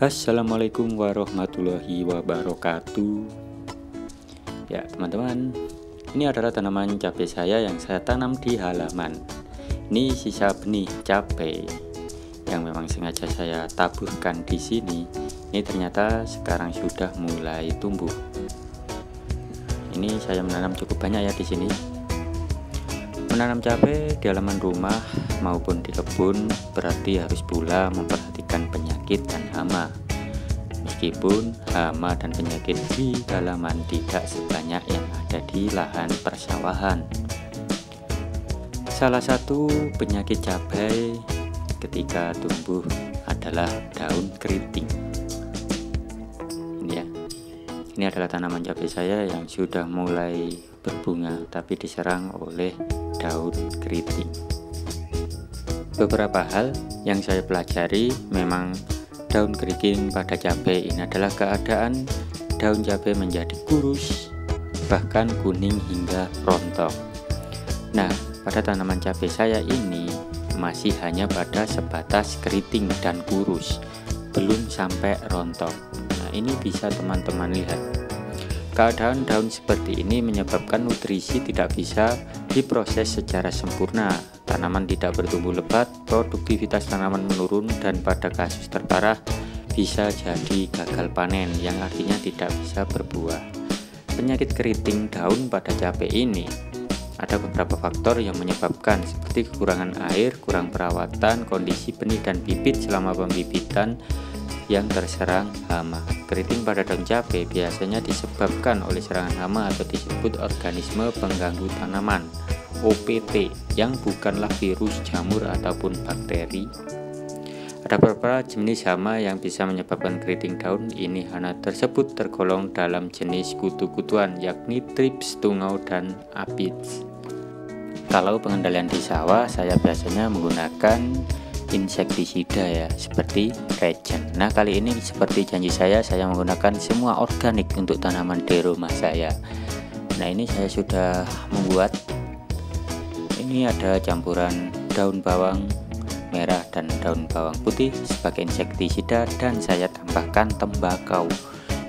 Assalamualaikum warahmatullahi wabarakatuh. Ya teman-teman, ini adalah tanaman cabai saya yang saya tanam di halaman. Ini sisa benih cabai yang memang sengaja saya taburkan di sini. Ini ternyata sekarang sudah mulai tumbuh. Ini saya menanam cukup banyak ya di sini. Menanam cabai di halaman rumah maupun di kebun berarti harus pula memperhatikan penyakit dan hama. Meskipun hama dan penyakit di halaman tidak sebanyak yang ada di lahan persawahan. Salah satu penyakit cabai ketika tumbuh adalah daun keriting. Ini ya. Ini adalah tanaman cabai saya yang sudah mulai berbunga tapi diserang oleh daun keriting. Beberapa hal yang saya pelajari, memang daun keriting pada cabai ini adalah keadaan daun cabai menjadi kurus, bahkan kuning hingga rontok. Nah, pada tanaman cabai saya ini masih hanya pada sebatas keriting dan kurus, belum sampai rontok. Nah, ini bisa teman-teman lihat. Keadaan daun seperti ini menyebabkan nutrisi tidak bisa diproses secara sempurna. Tanaman tidak bertumbuh lebat, produktivitas tanaman menurun, dan pada kasus terparah bisa jadi gagal panen yang artinya tidak bisa berbuah. Penyakit keriting daun pada cabai ini ada beberapa faktor yang menyebabkan, seperti kekurangan air, kurang perawatan, kondisi benih dan bibit selama pembibitan yang terserang hama. Keriting pada daun cabai biasanya disebabkan oleh serangan hama atau disebut organisme pengganggu tanaman (OPT) yang bukanlah virus, jamur ataupun bakteri. Ada beberapa jenis hama yang bisa menyebabkan keriting daun. Ini hama tersebut tergolong dalam jenis kutu-kutuan, yakni trips, tungau, dan aphids. Kalau pengendalian di sawah, saya biasanya menggunakan insektisida ya, seperti regen. Nah, kali ini seperti janji saya menggunakan semua organik untuk tanaman di rumah saya. Nah, ini saya sudah membuat, ini ada campuran daun bawang merah dan daun bawang putih sebagai insektisida, dan saya tambahkan tembakau.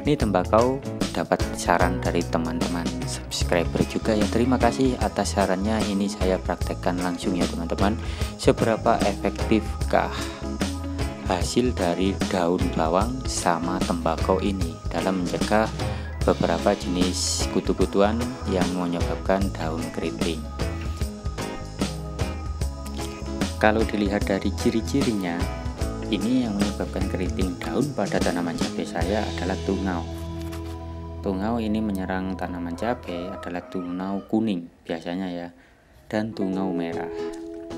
Ini tembakau dapat saran dari teman-teman subscriber juga ya. Terima kasih atas sarannya. Ini saya praktekkan langsung ya teman-teman. Seberapa efektifkah hasil dari daun bawang sama tembakau ini dalam mencegah beberapa jenis kutu-kutuan yang menyebabkan daun keriting? Kalau dilihat dari ciri-cirinya, ini yang menyebabkan keriting daun pada tanaman cabai saya adalah tungau. Tungau ini menyerang tanaman cabai adalah tungau kuning biasanya ya, dan tungau merah.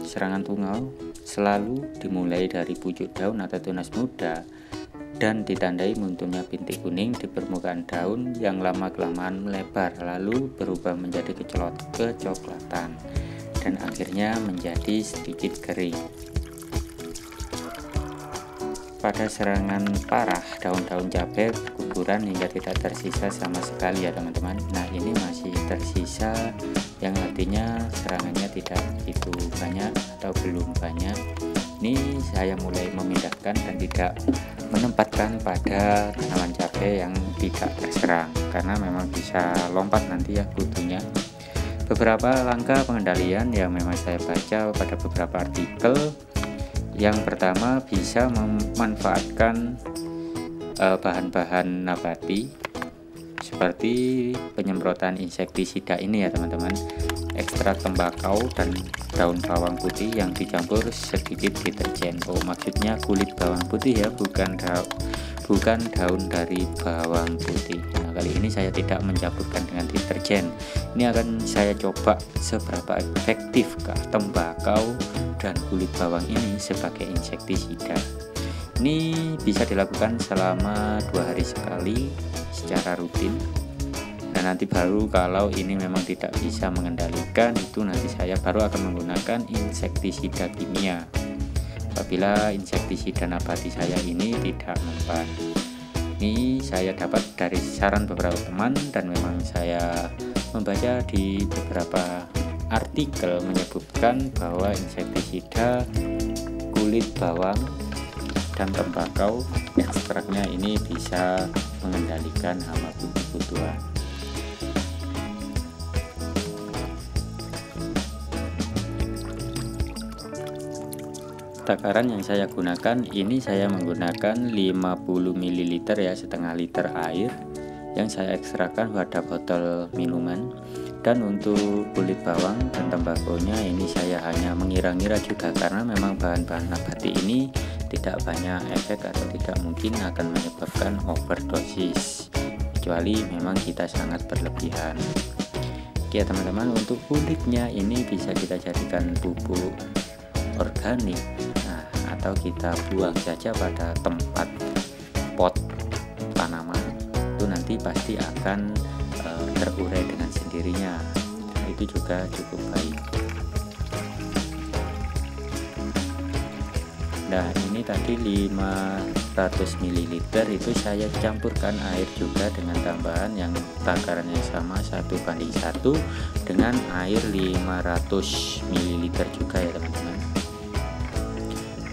Serangan tungau selalu dimulai dari pucuk daun atau tunas muda dan ditandai munculnya bintik kuning di permukaan daun yang lama-kelamaan melebar lalu berubah menjadi kecoklatan dan akhirnya menjadi sedikit kering. Pada serangan parah, daun-daun cabai berguguran hingga tidak tersisa sama sekali ya teman-teman. Nah, ini masih tersisa, yang artinya serangannya tidak begitu banyak atau belum banyak. Ini saya mulai memindahkan dan tidak menempatkan pada tanaman cabai yang tidak terserang, karena memang bisa lompat nanti ya kutunya. Beberapa langkah pengendalian yang memang saya baca pada beberapa artikel. Yang pertama, bisa memanfaatkan bahan-bahan nabati seperti penyemprotan insektisida ini ya teman-teman. Ekstrak tembakau dan daun bawang putih yang dicampur sedikit deterjen. Oh, maksudnya kulit bawang putih ya, bukan daun dari bawang putih. Nah, kali ini saya tidak mencampurkan dengan deterjen. Ini akan saya coba seberapa efektifkah tembakau dan kulit bawang ini sebagai insektisida. Ini bisa dilakukan selama 2 hari sekali secara rutin. Nah, nanti baru kalau ini memang tidak bisa mengendalikan, itu nanti saya baru akan menggunakan insektisida kimia apabila insektisida nabati saya ini tidak mempan. Ini saya dapat dari saran beberapa teman, dan memang saya membaca di beberapa artikel menyebutkan bahwa insektisida kulit bawang dan tembakau keraknya ini bisa mengendalikan hama butuh-butuhan. Takaran yang saya gunakan ini, saya menggunakan 50 ml ya, setengah liter air yang saya ekstrakan pada botol minuman. Dan untuk kulit bawang dan tembakonya ini saya hanya mengira-ngira juga, karena memang bahan-bahan nabati ini tidak banyak efek atau tidak mungkin akan menyebabkan overdosis, kecuali memang kita sangat berlebihan. Oke teman-teman, untuk kulitnya ini bisa kita jadikan pupuk organik, atau kita buang saja pada tempat pot tanaman, itu nanti pasti akan terurai dengan sendirinya. Itu juga cukup baik. Nah ini tadi 500 ml itu saya campurkan air juga dengan tambahan yang takarannya sama 1:1 dengan air 500 ml juga ya teman-teman.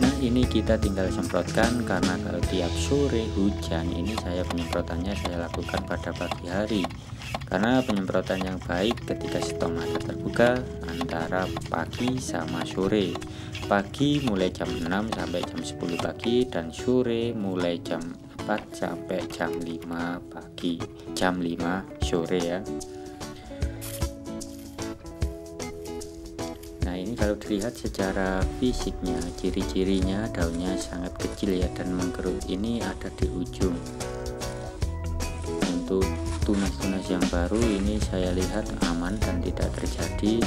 Nah ini kita tinggal semprotkan, karena kalau tiap sore hujan ini saya penyemprotannya saya lakukan pada pagi hari, karena penyemprotan yang baik ketika stok mata terbuka antara pagi sama sore. Pagi mulai jam 6 sampai jam 10 pagi, dan sore mulai jam 4 sampai jam 5 pagi, jam 5 sore ya. Nah ini kalau dilihat secara fisiknya, ciri-cirinya daunnya sangat kecil ya, dan mengkerut ini ada di ujung. Untuk tunas-tunas yang baru ini saya lihat aman dan tidak terjadi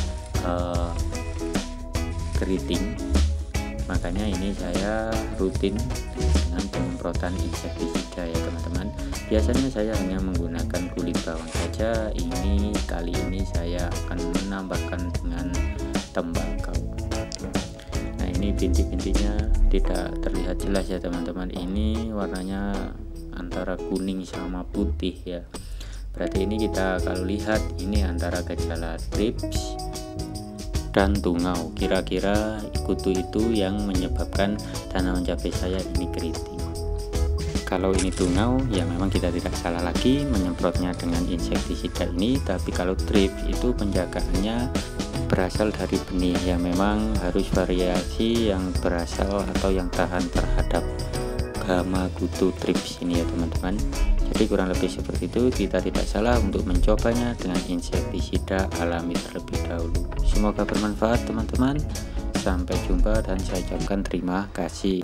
keriting, makanya ini saya rutin dengan penyemprotan insektisida ya teman-teman. Biasanya saya hanya menggunakan kulit bawang saja, ini kali ini saya akan menambahkan dengan tembakau. Nah ini bintik-bintiknya tidak terlihat jelas ya teman-teman, ini warnanya antara kuning sama putih ya, berarti ini kita kalau lihat ini antara gejala thrips dan tungau, kira-kira kutu itu yang menyebabkan tanaman cabai saya ini keriting. Kalau ini tungau ya memang kita tidak salah lagi menyemprotnya dengan insektisida ini, tapi kalau thrips itu penjagaannya berasal dari benih yang memang harus variasi yang berasal atau yang tahan terhadap hama kutu thrips ini ya teman-teman. Jadi kurang lebih seperti itu, kita tidak salah untuk mencobanya dengan insektisida alami terlebih dahulu. Semoga bermanfaat teman-teman. Sampai jumpa dan saya ucapkan terima kasih.